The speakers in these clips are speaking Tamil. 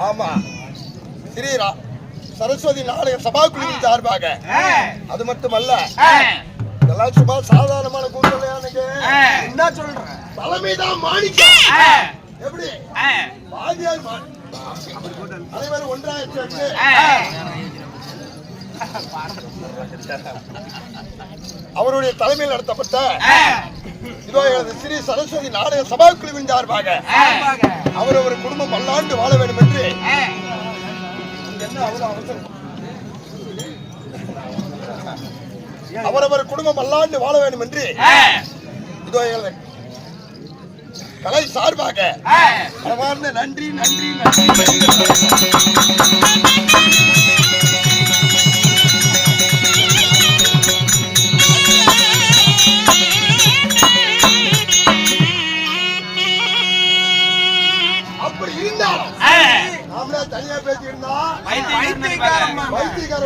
ஆமா ஸ்ரீரா சரஸ்வதி நாடக சபாக்குழுவின் சார்பாக. அது மட்டுமல்ல, இதெல்லாம் சும்மா சாதாரணமான கூட்டம் என்ன சொல்றேன், தலைமைதான் மாணிக்கம். எப்படி வாதியார் அனைவரும் ஒன்றாக சேர்ந்து அவருடைய தலைமையில் நடத்தப்பட்ட இதோ ஸ்ரீ சரஸ்வதி நாடக சபாக்குழுவின் சார்பாக அவரவர் குடும்பம் பல்லாண்டு வாழ வேண்டும் என்று அவரவர் குடும்பம் பல்லாண்டு வாழ வேண்டும் என்று இதோ கலை சார்பாக மனமார்ந்த நன்றி நன்றி நன்றி. தனியா பேசியிருந்தா வைத்தியக்கார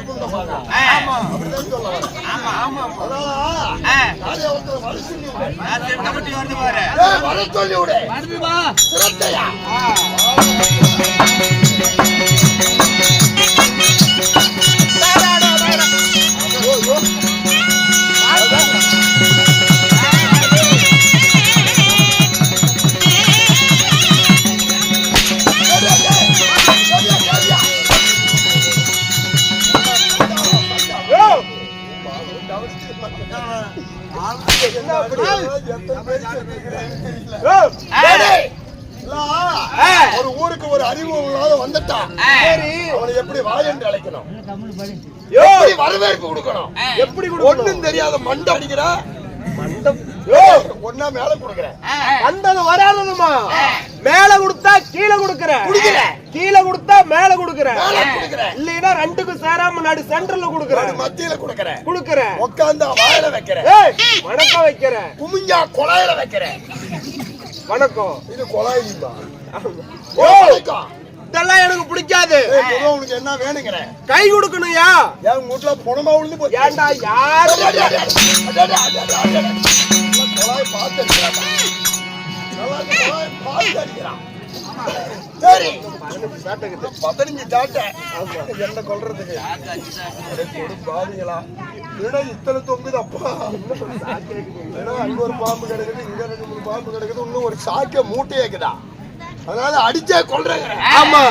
வர சொல்லி விடு. ஒரு ஊருக்கு ஒரு அறிவு வந்துட்டா அவனை எப்படி வாய் என்று அழைக்கணும், எப்படி வரவேற்பு கொடுக்கணும், எப்படி ஒண்ணும் தெரியாத மண்டை அடிக்கிற ஒன்னா மேல கொடுக்கறேன். வந்தது வராததுமா மேல கொடுத்தா கீழே கொடுக்கறேன், கீழே கொடுத்தா மேல கொடுக்கறேன், இல்லைன்னா ரெண்டுக்கும் சேராம நடு சென்டர்ல கொடுக்கறேன், மத்தியில கொடுக்கறேன், உட்கார்ந்தா வாயில வைக்கிறேன், வணக்கம் வைக்கிறேன், குமிஞ்சா கொலாயில வைக்கிறேன். வணக்கம் இது கொலாயிலா? இதெல்லாம் எனக்கு பிடிக்காது. உனக்கு என்ன வேணுங்கிற கை கொடுக்கணும்யா. என் வீட்டுல புணமா விழுந்து போச்சு. ஏண்டா யாரு கொலாய் பார்த்து அடிக்கிறான். சரி 15 சாட்டை என்ன கொல்றதுக்கு பாருங்களா? இத்தனை தொங்குது அப்பா. அங்க ஒரு பாம்பு கிடக்குது, இங்க 2-3 பாம்பு கிடக்குது, இன்னும் ஒரு சாக்க மூட்டையே இருக்குதா. அதனால அடிச்சே கொல்றேங்க. ஆமா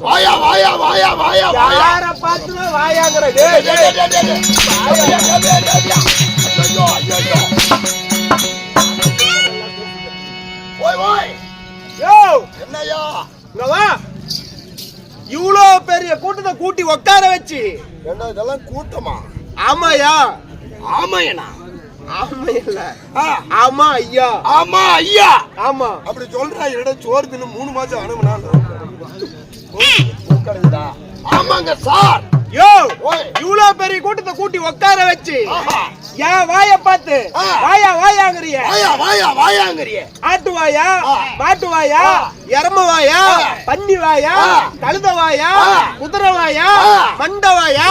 வாயா வாயா வாயா வாயா யார பாத்துனா வாயாங்கற. ஐயோ ஐயோ ஓய் ஓய் யோ என்னையா இங்க வா. இவ்ளோ பெரிய கூட்டத்தை கூட்டி உட்கார வச்சு என்ன இதெல்லாம் கூட்டமா? ஆமாயா. ஆமாயனா? ஆமா இல்ல ஆமா ஐயா. ஆமா ஐயா. ஆமா அப்படி சொல்றா. என்னடா சோறு தின்னு 3 மாசம் அனுமனா? ஆமாங்க சார். யோ இவ்ளோ பெரிய கூட்டத்தை கூட்டி உட்கார வச்சு ஏன் வாய பார்த்து வாயா வாயாங்கறிய? வாயா வாயா வாயாங்கறிய? ஆட்டு வாயா, மாட்டு வாயா, எருமை வாயா, பன்னி வாயா, கழுத வாயா, குதிரை வாயா, மண்டை வாயா?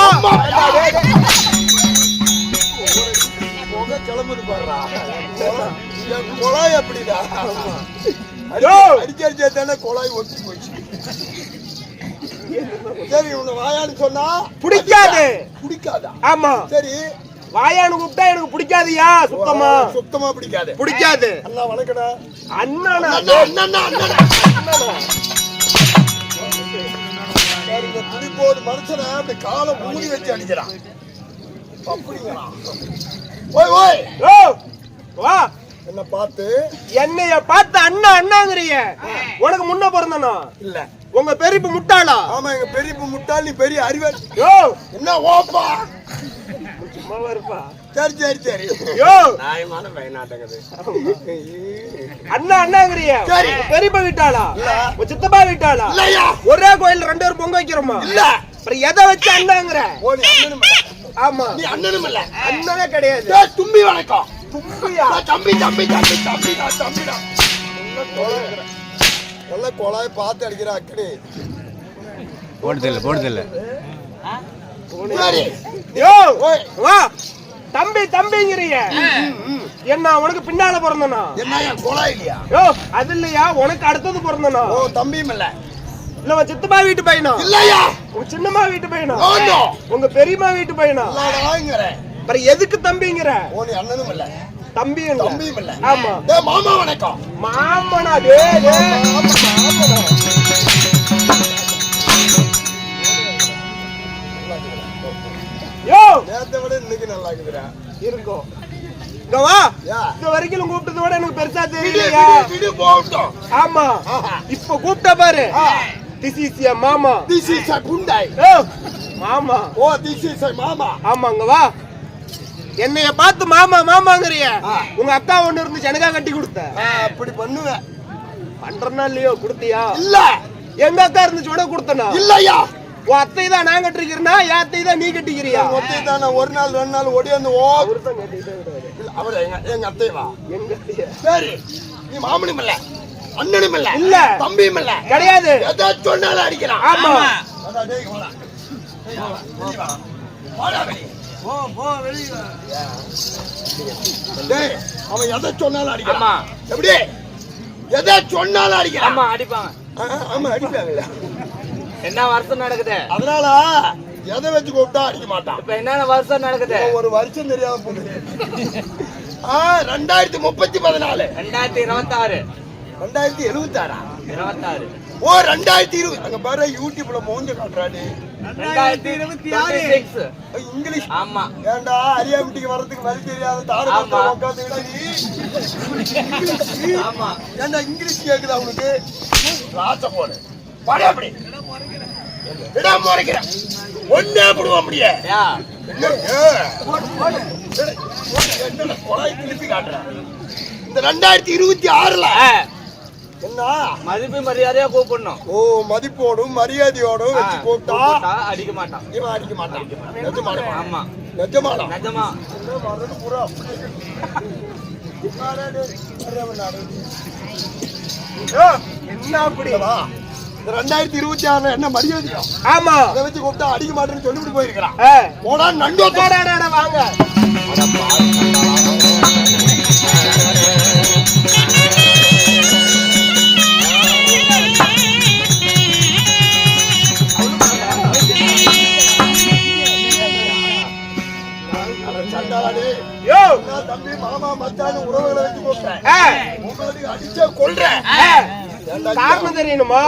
கிளம்புது பாடுறா. கொலாய் அப்படிடா. அடிச்சு அடிச்சாத்தானே கொலாய் ஒட்டி போச்சு. சரி உன்னை வாயான்னு சொன்னா பிடிக்காது. பிடிக்காதா? ஆமா. சரி வாயான்னு கூப்பிட்டா எனக்கு பிடிக்காதுயா. சுத்தமா சுத்தமா பிடிக்காது. பிடிக்காது. அண்ணா வணக்கடா. அண்ணா அண்ணா இந்த துடிப்போது மனுஷனை அப்படி காலை மூடி வச்சு அடிக்கிறான். அப்படிங்களா? ஓய் ஓய் வா. என்ன பார்த்து என்னைய பார்த்து அண்ணா அண்ணாங்கறிய? உனக்கு முன்ன பிறந்தனா? இல்ல உங்க பெரியப்பு முட்டாளா? ஆமா எங்க பெரியப்பு முட்டாள். நீ பெரிய அறிவாளி. யோ என்ன ஓப்பா சும்மா வரப்பா. சரி சரி சரி யோ நாயமான பயனாட்டங்குது. அண்ணா அண்ணாங்கறிய? சரி பெரியப்பா வீட்டாளா? இல்ல உன் சித்தப்பா வீட்டாளா? இல்லையா. ஒரே கோயில் 2 பேர் பொங்க வைக்கிறோமா? இல்ல அப்புறம் எதை வச்சு அண்ணாங்கற? ஓ நீ அண்ணனும் இல்ல. ஆமா நீ அண்ணனும் இல்ல. அண்ணனே கிடையாது. டேய் தும்பி வணக்கம். தும்பியா? தம்பி தம்பி தம்பி தம்பிடா தம்பிடா. நல்ல கொலாய் பார்த்து அடிக்கிற அக்கடி. போடுதில்ல போடுதில்ல. சரி யோ வா தம்பி தம்பிங்கிறிய என்ன உனக்கு பின்னால பிறந்தனா? என்ன என் கொலா இல்லையா? யோ அது இல்லையா, உனக்கு அடுத்தது பிறந்தனா? ஓ தம்பியும் இல்ல. இல்ல உன் சித்தப்பா வீட்டு பையனா? இல்லையா. உங்க சின்னம்மா வீட்டு பையனா? நோ. உங்க பெரியம்மா வீட்டு பையனா? இல்லடாங்கற. அப்புறம் எதுக்கு தம்பிங்கிற? ஓ நீ அண்ணனும் இல்ல. தம்பியும் இல்ல. தம்பியும் இல்ல. ஆமா. டேய் மாமா வணக்கம். மாமனா டேய் மாமனா. யோ நேத்தை விட இன்னைக்கு நல்லா இருக்குடா. இருக்கும். இங்க வா. இந்த வரைக்கும் கூப்பிட்டத விட எனக்கு பெருசா தெரியலையா? விடு போட்டும். ஆமா. இப்ப கூப்பிட்ட பாரு. This is your mama. This is a Hyundai. மாமா. ஓ this is a மாமா. ஆமாங்க வா. என்னைய பார்த்து மாமா மாமாங்கறிய. உங்க அக்கா ஒண்ணு இருந்து ஜனகா கட்டி கொடுத்த. அப்படி பண்ணுவேன். பண்றனா இல்லையோ குடுத்தியா? இல்ல. எங்க அக்கா இருந்துச்சு உட குடுத்தனா? இல்லையா. உன் அத்தை தான் நான் கட்டிக்கிறேனா? என் அத்தை தான் நீ கட்டிக்கிறியா? ஒத்தை தான் நான் ஒரு நாள் ரெண்டு நாள் ஓடியாந்து ஓ அவர்தான் கட்டிக்கிட்டாரு. அவர் எங்க அத்தைவா? எங்க அத்தையா? சரி. நீ மாமனும் இல்ல. அண்ணனும் இல்ல. இல்ல. தம்பியும் இல்ல. கிடையாது. எதை சொன்னாலும் அடிக்கிறான். ஆமா. அட டேய் வாடா. வெளிய வா. வாடா வெளிய. போ வெளிய வா. டேய் அவன் எதை சொன்னாலும் அடிக்கிறான். ஆமா. எப்படி? எதை சொன்னாலும் அடிக்கிறான். ஆமா அடிப்பாங்க. ஆமா அடிப்பாங்க. என்ன வருஷம் நடக்குது? அதனால எதை வச்சு கூப்பிட்டா அடிக்க மாட்டான். இப்ப என்ன வருஷம் நடக்குது? ஒரு வருஷம் தெரியாம போகுது. 2014 2026 2076 26 ஓ 2020 அங்க பாரு யூடியூப்ல மோஞ்ச காட்டுறானே 2026 இங்கிலீஷ். ஆமா. ஏண்டா அரியாமட்டிக்கு வரதுக்கு வழி தெரியாத தாரமா உட்கார்ந்து ஆமா. ஏண்டா இங்கிலீஷ் கேக்குதா உனக்கு? ராச போடு பாடு அப்படி விடாம முறைக்கிறேன் ஒன்னே போடுவோம் அப்படியே. என்ன கொலை கிளப்பி காட்டுறேன். இந்த 2026ல என்ன மதிப்பு மரியாதையா கூப்பிடணும். ஓ மதிப்போடும் மரியாதையோடும் வச்சு கூப்பிட்டா அடிக்க மாட்டான். இவன் அடிக்க மாட்டான். நிஜமாடா? ஆமா நிஜமாடா? நிஜமா. வரது பூரா என்ன அப்படி? இந்த 2026 என்ன மரியாதையா? ஆமா. அதை வச்சு கூப்பிட்டா அடிக்க மாட்டேன்னு சொல்லிவிட்டு போயிருக்கிறான். போடா நண்டோ வாங்க. தம்பி மாமா மச்சான் உறவுகளை வச்சு கூப்பிட்டேன். உங்களுக்கு அடிச்சா கொல்றேன். காரணம் தெரியணுமா?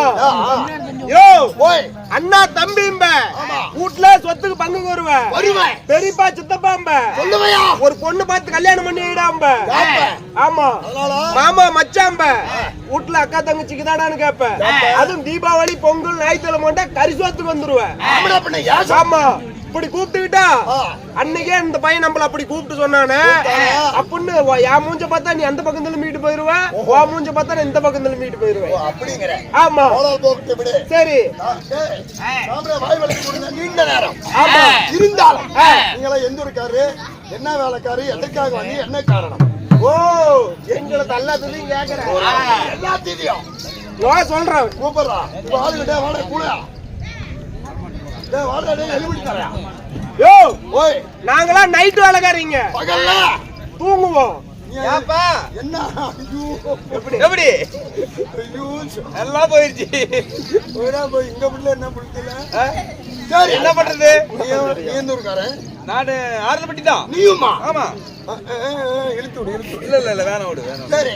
யோ அண்ணா தம்பிம்ப வீட்டுல சொத்துக்கு பங்கு வருவேன். பெரியப்பா சித்தப்பாம்ப ஒரு பொண்ணு பார்த்து கல்யாணம் பண்ணி விடாம்ப. ஆமா. மாமா மச்சாம்ப வீட்டுல அக்கா தங்கச்சிக்கு தாடான்னு கேப்ப. அதுவும் தீபாவளி பொங்கல் ஞாயிற்றுக்கிழமை கறி சோத்துக்கு வந்துருவேன். ஆமா. இப்படி கூப்பிட்டுக்கிட்டா அன்னைக்கே இந்த பையன் நம்மள அப்படி கூப்பிட்டு சொன்னானே அப்படின்னு என் மூஞ்ச பார்த்தா நீ அந்த பக்கம் திரும்பிட்டு போயிருவ, உன் மூஞ்ச பார்த்தா நான் இந்த பக்கம் திரும்பிட்டு போயிருவேன். ஆமா சரி. நீண்ட நேரம் இருந்தாலும் நீங்களா எந்த இருக்காரு, என்ன வேலைக்காரு, எதற்காக வந்து என்ன காரணம்? ஓ எங்களை எல்லாத்தையும் கேக்குறேன். எல்லாத்தையும் சொல்றேன். கூப்பிடுறா இப்ப ஆளுகிட்ட வாடகை கூட நாங்களா நைட் வேலைக்காரீங்க, பகல்ல தூங்குவோம். என்ன எப்படி எல்லாம் போயிருச்சு. போய் இங்க புள்ள என்ன புள்ள சரி என்ன பண்றது? நீந்தூர்காரன் நானு ஆரம்பட்டி தான். நீயுமா? ஆமா. இழுத்து விடு இழுத்து. இல்ல வேணாம் விடு. சரி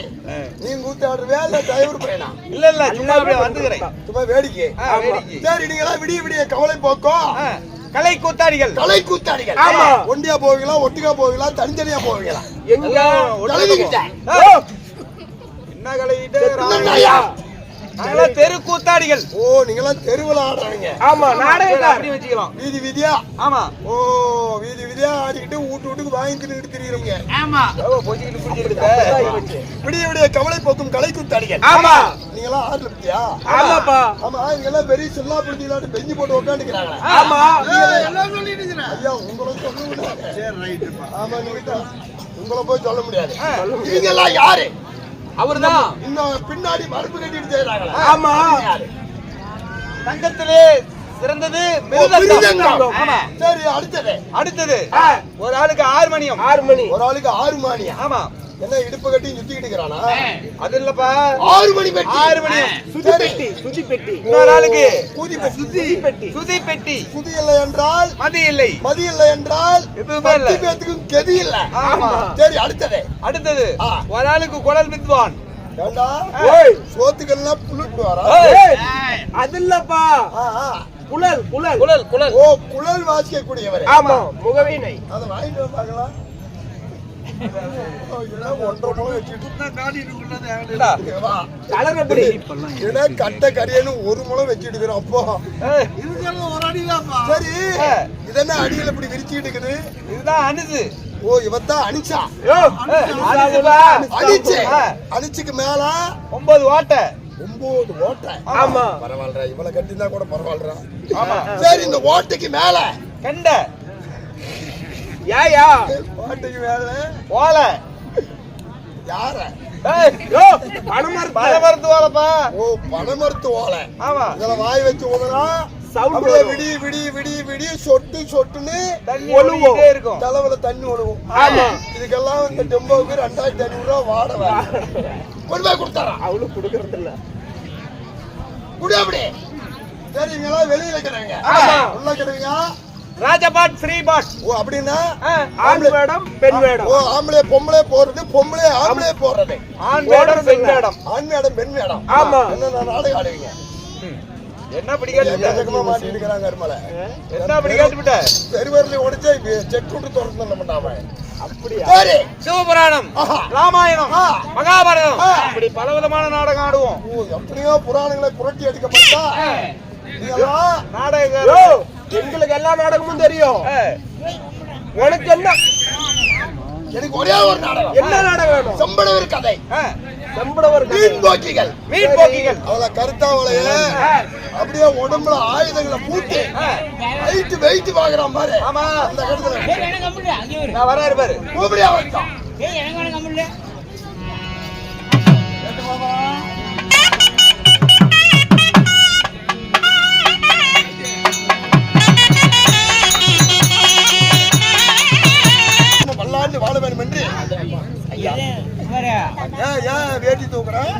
நீ கூத்தாடுறியா இல்ல டிரைவர் பையனா? இல்ல சும்மா அப்படியே வந்துக்கிறேன். சும்மா வேடிக்கை. சரி நீங்களா விடிய விடிய கவலை போக்கும் கலை கூத்தாடிகள். கலை கூத்தாடிகள். ஆமா. ஒண்டியா போவீங்களா, ஒட்டுக்கா போவீங்களா, தனித்தனியா போவீங்களா? எங்க கலைகிட்ட என்ன கலைகிட்ட தெரு கூத்தாடிகள். ஓ நீங்களா தெருவுல ஆடுறீங்க. ஆமா நாடகம் அப்படி வச்சுக்கலாம். வீதி வீதியா. ஆமா. ஓ வீதி வீதியா ஆடிக்கிட்டு வீட்டுக்கு வாங்கி தின்னுட்டு திரியுறீங்க. ஆமா. விடிய விடிய கவலை போக்கும் கலை கூத்தாடிகள். ஆமா. நீங்களா ஆடல பத்தியா? ஆமாப்பா. ஆமா இங்கெல்லாம் பெரிய சொல்லா புடிச்சிலாட்டு பெஞ்சு போட்டு உட்காந்துக்கிறாங்க. ஆமா. எல்லாம் சொல்லிட்டு இருக்கேன். ஐயா உங்களை சொல்ல முடியாது. சரி ரைட். ஆமா நீங்க உங்களை போய் சொல்ல முடியாது. நீங்க எல்லாம் யாரு? அவர்தான் இன்னும் பின்னாடி மரபு கட்டிட்டு செய்யறாங்களா? ஆமா. தங்கத்திலே சிறந்தது மிருதங்கம். ஆமா. சரி, அடுத்தது ஒரு ஆளுக்கு ஹார்மோனியம். ஒரு ஆளுக்கு 6 மானியா. ஆமா. என்ன இடுப்பு கட்டி சுத்திக்கிட்டு இருக்கிறானா? அது இல்லப்பா, 6 மணி பெட்டி. ஹார்மோனியம். சுதி பெட்டி. இன்னொரு ஆளுக்கு சுதி பெட்டி. சுதி இல்லை என்றால் மதி இல்லை. மதி இல்லை என்றால் எதுவுமே இல்ல. 10 பேத்துக்கும் கெதி இல்ல. ஆமா. சரி, அடுத்தது ஒரு ஆளுக்கு குழல் வித்வான். ஏண்டா சோத்துக்கெல்லாம் புளுட்டு வரா? அது இல்லப்பா, குழல். ஓ, குழல் வாசிக்க கூடியவர். ஆமா, முகவீணை. அத வாங்கிட்டு வந்து பார்க்கலாம். கட்ட கரியன்னு 1 முழம் வச்சுட்டு இருக்கிறோம். அப்போ சரி, இதென்ன அடியில இப்படி விரிச்சுட்டு இருக்குது? இதுதான் அனுது. ஓ, இவத்தான் அனிச்சா. அனிச்சுக்கு மேல 9 ஓட்டை. 9 ஓட்டை. ஆமா, பரவாயில்ல, இவளை கட்டினா கூட பரவாயில்ல. சரி, இந்த ஓட்டைக்கு மேல கண்ட யாயா ஓட்டைக்கு மேல ஓலை. யார? பனமரத்து ஓலைப்பா. ஓ, பனமரத்து ஓலை. ஆமா. இதுல வாய் வச்சு ஊதுனா சவுண்ட் விடி சொட்டு சொட்டுன்னு தண்ணி ஒழுகிட்டே இருக்கும். தலைவல தண்ணி ஒழுகும். ஆமா. இதுக்கெல்லாம் இந்த டெம்போவுக்கு 2500 ரூபா வாடகை. கொண்டு போய் கொடுத்தாரா? அவளும் கொடுக்கறது இல்ல. குடி அப்படி. சரி, இவங்கெல்லாம் வெளியில இருக்கிறாங்க. உள்ள இருக்கிறீங்க ராஜபாட் ஸ்ரீபாட். ஓ, அப்படின்னா ஆண் வேடம் பெண் வேடம். ஓ, ஆம்பளை பொம்பளை போறது, பொம்பளை ஆம்பளை போறது. ஆண் வேடம் பெண் வேடம். ஆண் வேடம் பெண் வேடம். ஆமா. என்ன நாடகம் ஆடுவீங்க? என்ன அப்படி கேட்டுட்ட? மாட்டி இருக்கிறாங்க அருமலை. என்ன அப்படி கேட்டுட்ட? பெருவரில் உடைச்சா செக் விட்டு திறந்து பண்ணாம. அப்படியா? சரி, சிவபுராணம், ராமாயணம், மகாபாரதம், இப்படி பலவிதமான நாடகம் ஆடுவோம். ஓ, எப்படியோ புராணங்களை புரட்டி அடிக்கப்பட்டா நாடகம். எங்களுக்கு எல்லா நாடகமும் தெரியும். உனக்கு என்ன? எனக்கு ஒரே ஒரு நாடகம். என்ன நாடகம் வேணும்? செம்படவர் கதை. செம்படவர் மீன் போக்கிகள். அவளை கருத்தாவளைய அப்படியே உடம்புல ஆயுதங்களை பூட்டி வெயிட் வாங்குறான் பாரு. ஆமா, அந்த கடத்துல நான் வராரு பாரு. கூப்பிடியா வந்தான். பல்லாண்டு வாழ வேண்டும் என்று வேட்டி தூக்குறேன்.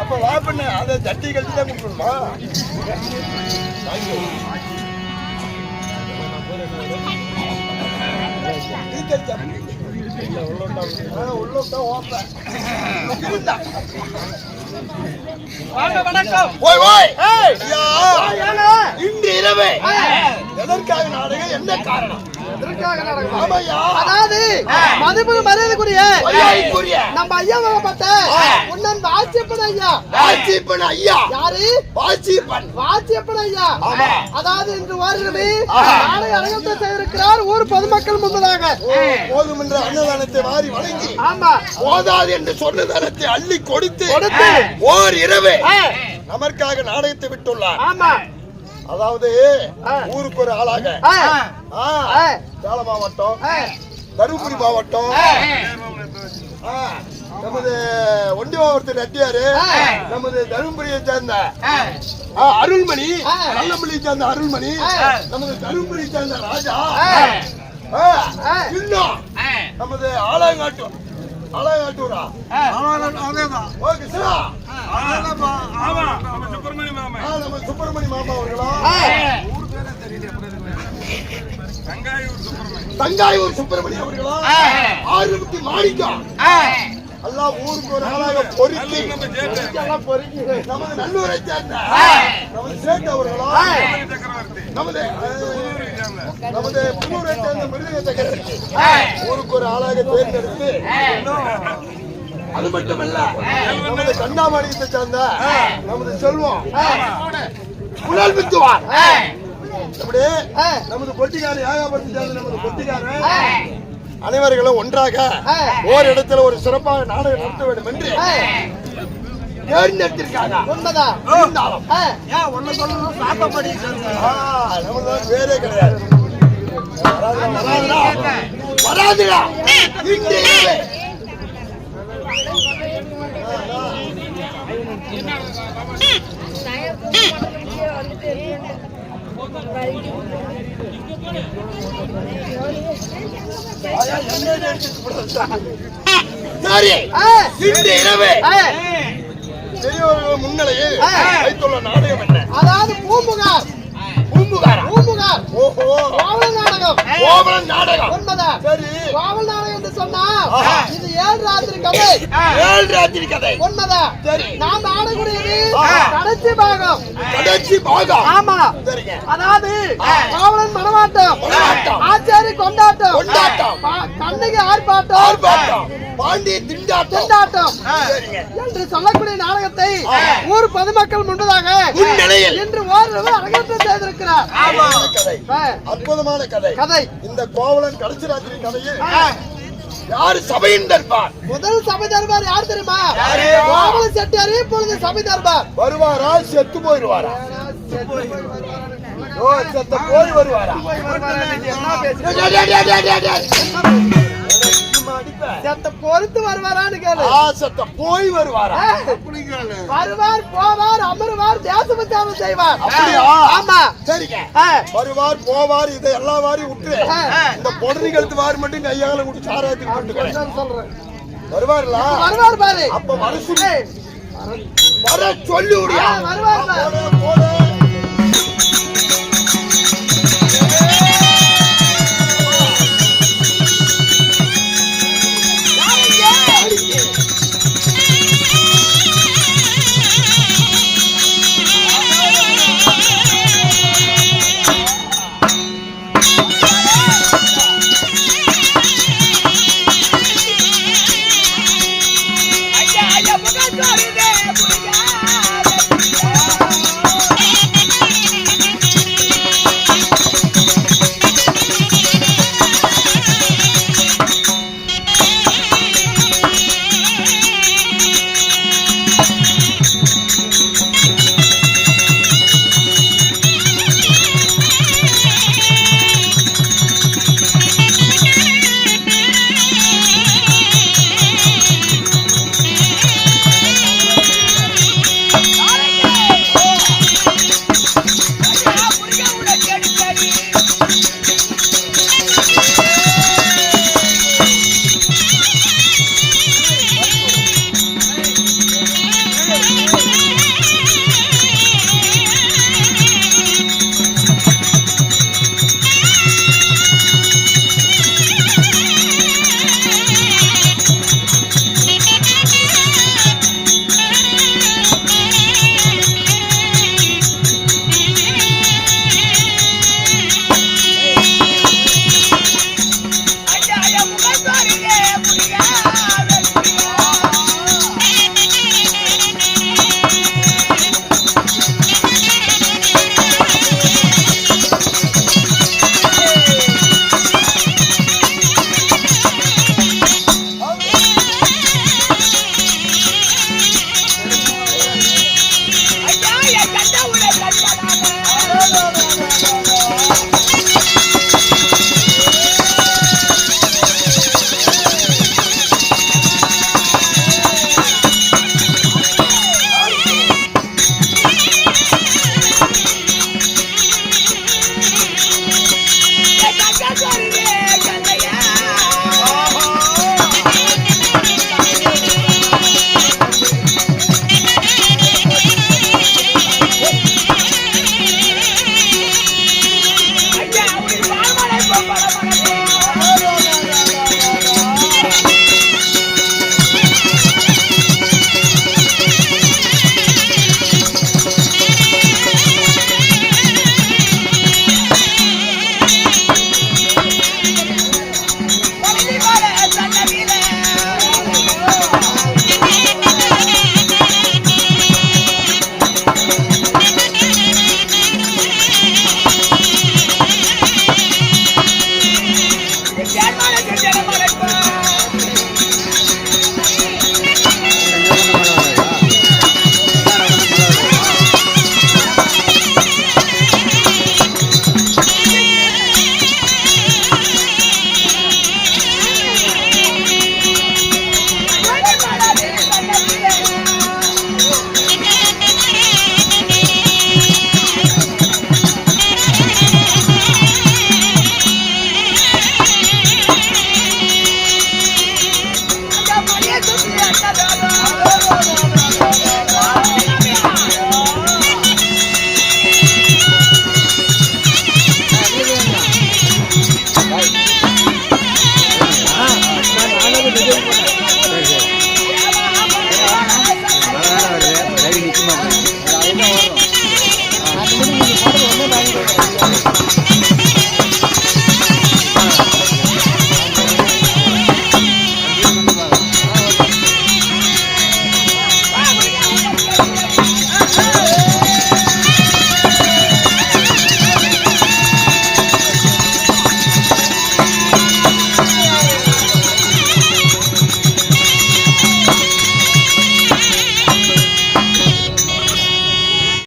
அப்ப வா பண்ண அதை ஜட்டி கழிச்சு தான் கொடுக்கணுமா? இன்று இரவு எதற்காக நாடகம்? என்ன காரணம்? அதாவது மதிப்பு மரியாதைக்குரிய நம்ம ஐயாவாகப்பட்ட உன்னன் வாசியப்பன் ஐயா. வாசியப்பன் ஐயா யாரு? வாசியப்பன் ஐயா. அதாவது இன்று வாரமே நாளை அரங்கத்தை செய்திருக்கிறார் ஊர் பொதுமக்கள் முன்பதாக. போதும் என்ற அன்னதானத்தை வாரி வழங்கி, ஆமா, போதாது என்று சொன்னதானத்தை அள்ளி கொடுத்து ஓர் இரவு நமக்காக நாடகத்தை விட்டுள்ளார். ஆமா. அதாவது ஊருக்கு ஒரு ஆளாக சேலம் மாவட்டம், தருமபுரி மாவட்டம், நமது ஒண்டி மாவட்டத்தில் ரெட்டியாரு, நமது தருமபுரியை சேர்ந்த அருள்மணி, நல்லமல்லியை சேர்ந்த அருள்மணி, நமது தருமபுரியை சேர்ந்த ராஜா, இன்னும் நமது ஆலங்காட்டூரா சுப்பிரமணி மாமா அவர்களா, தங்காயூர் சுப்பிரமணி அவர்களா, ஆறுமுகி மாணிக்கம் எல்லாம் ஊருக்கு ஒரு ஆளாக பொறுக்கி நமது நல்லூரை சேர்ந்த நமது சேட்டு அவர்களா, நமது புல்லூரை சேர்ந்த மிருதங்க சக்கரவர்த்தி ஊருக்கு ஒரு ஆளாக தேர்ந்தெடுத்து, அது மட்டுமல்ல நமது கண்ணாமணியத்தை சேர்ந்த நமது செல்வம் புலல் வித்துவார், அப்படியே நமது பொட்டிக்கார யாகாபுரத்தை சேர்ந்த நமது பொட்டிக்காரன் அனைவர்களும் ஒன்றாக ஓர் இடத்துல ஒரு சிறப்பாக நாடகம் நடத்த வேண்டும் என்று தேர்ந்தெடுத்திருக்காங்க. வேறே கிடையாது. வராதுடா சரி, ஆ, இன்று இரவு ஆ, பெரியவர்கள் முன்னிலையில் வைத்துள்ள நாடகம் என்ன? அதாவது பூம்புகார் பூம்புகாரா? பூம்புகார் ஓஹோ, கோவலன் நாடகம் கோவலன் நாடகம். உண்மைதான். சரி, கோவலன் நாடகம் என்று சொன்னா ஆஹா. இது 7 ராத்திரி கதை. 7 ராத்திரி கதை. உண்மைதான். சரி, நாம் ஆடக்கூடியது ஆஹா. கடைசி பாகம். கடைசி பாகம். ஆமா, சரிங்க. அதாவது கோவலன் மணவாட்டம், மணவாட்டம். ஆச்சாரி கொண்டாட்டம், கொண்டாட்டம். கண்ணகி ஆர்ப்பாட்டம், ஆர்ப்பாட்டம். பாண்டிய திண்டாட்டம். கொண்டாட்டம் சரிங்க. என்று சொல்லக்கூடிய நாடகத்தை ஆஹா. ஊர் பொதுமக்கள் முன்பதாக முன்னிலையில் இன்று ஓரளவு அரங்கேற்றம் செய்திருக்கிறார். அற்புதமான கதை. ஆ, அற்புதமான கதை. கதை இந்த கோவலன் கடைசி ராத்திரி கதையில் யாரு சபையின் தர்பார்? முதல் சபை தர்பார் யார் தெரியுமா? யாரு? கோவல செட்டியார். இப்பொழுது சபை தர்பார் வருவாரா செத்து போயிடுவாரா? ஓ, செத்த போய் வருவாரா? என்ன பேசுறீங்க? டேய், டேய், டேய், டேய், டேய். எனக்கு சும்மா அடிப்ப. செத்த பொறுத்து வருவாரான்னு கேளு. ஆ, செத்த போய் வருவாரா? வருவார், போவார், அமருவார், தேசபச்சாரம் செய்வார். அப்படியா? ஆமா. சரிங்க. ஆ, வருவார் போவார் இதை எல்லா வாரி விட்டு ஆ. இந்த பொடரி கழுத்து வாரி மட்டும் கையால விட்டு சாராத்தி கொண்டுக்கிறேன். நான் சொல்றேன். வருவார்களா? வருவார் பாரு. அப்ப வர சொல்லி ஏய், வர சொல்லி விடியா? ஆ, வருவார் பாரு. போடு, போடு. ஐயா ஐயா முகாச்சாரி